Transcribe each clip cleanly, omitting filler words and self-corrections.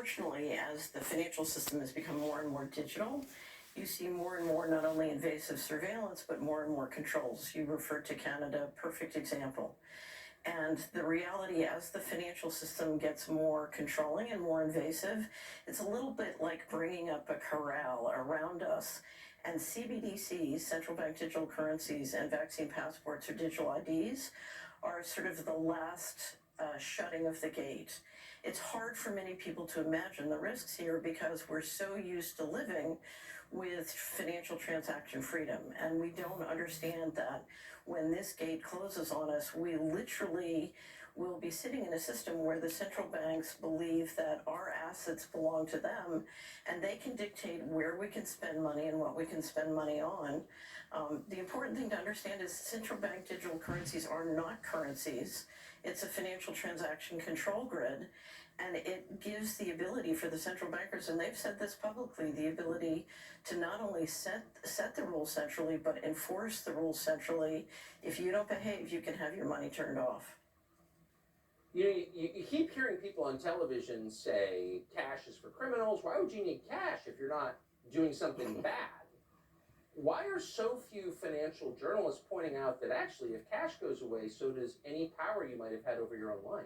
unfortunately, as the financial system has become more and more digital, you see more and more not only invasive surveillance, but more and more controls. You referred to Canada, perfect example. And the reality, as the financial system gets more controlling and more invasive, it's a little bit like bringing up a corral around us. And CBDCs, central bank digital currencies, and vaccine passports or digital IDs are sort of the last shutting of the gate. It's hard for many people to imagine the risks here because we're so used to living with financial transaction freedom, and we don't understand that when this gate closes on us, we literally will be sitting in a system where the central banks believe that our assets belong to them, and they can dictate where we can spend money and what we can spend money on. The important thing to understand is central bank digital currencies are not currencies. It's a financial transaction control grid, and it gives the ability for the central bankers, and they've said this publicly, the ability to not only set the rules centrally, but enforce the rules centrally. If you don't behave, you can have your money turned off. You know, you keep hearing people on television say cash is for criminals. Why would you need cash if you're not doing something bad? Why are so few financial journalists pointing out that actually if cash goes away, so does any power you might have had over your own life?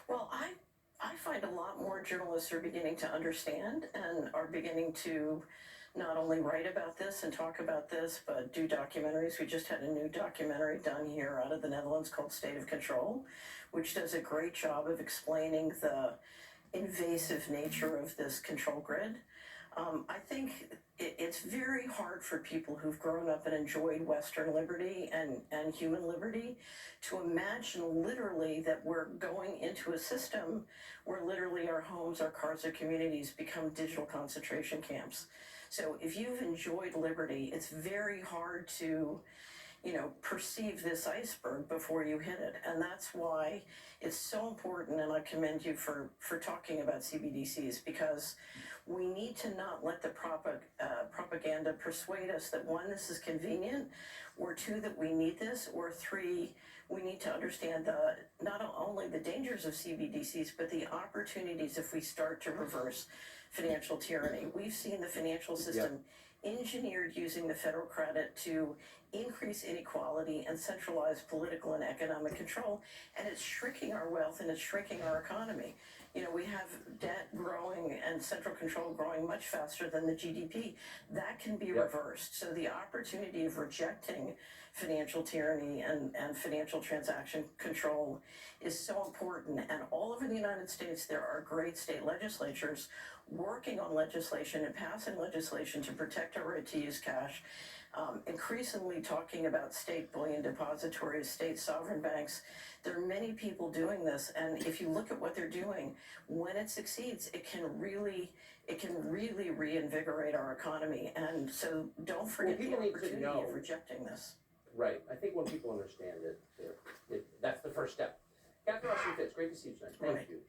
Well, I find a lot more journalists are beginning to understand and are beginning to not only write about this and talk about this, but do documentaries. We just had a new documentary done here out of the Netherlands called State of Control, which does a great job of explaining the invasive nature of this control grid. I think it's very hard for people who've grown up and enjoyed Western liberty and human liberty to imagine literally that we're going into a system where literally our homes, our cars, our communities become digital concentration camps. So if you've enjoyed liberty, it's very hard to perceive this iceberg before you hit it. And that's why it's so important, and I commend you for talking about CBDCs, because we need to not let the propaganda persuade us that one, this is convenient, or two, that we need this, or three, we need to understand not only the dangers of CBDCs, but the opportunities if we start to reverse financial tyranny. We've seen the financial system engineered using the federal credit to increase inequality and centralize political and economic control, and it's shrinking our wealth and it's shrinking our economy. We have debt growing and central control growing much faster than the GDP. That can be reversed. So the opportunity of rejecting financial tyranny and financial transaction control is so important. And all over the United States, there are great state legislatures working on legislation and passing legislation to protect our right to use cash. Increasingly talking about state bullion depositories, state sovereign banks. There are many people doing this, and if you look at what they're doing, when it succeeds, it can really reinvigorate our economy. And so don't forget the opportunity of rejecting this. Right. I think when people understand it, that's the first step. Catherine Austin Fitts, great to see you tonight. Thank you.